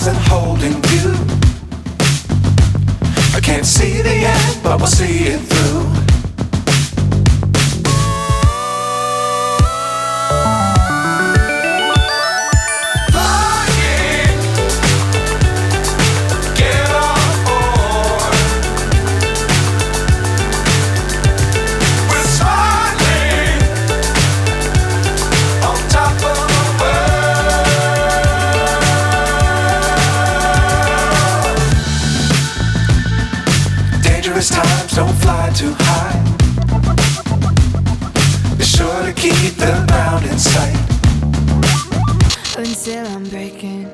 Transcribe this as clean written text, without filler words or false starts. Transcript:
stars and holding you. I can't see the end, but we'll see it through. Times don't fly too high. Be sure to keep the ground in sight. Until I'm breaking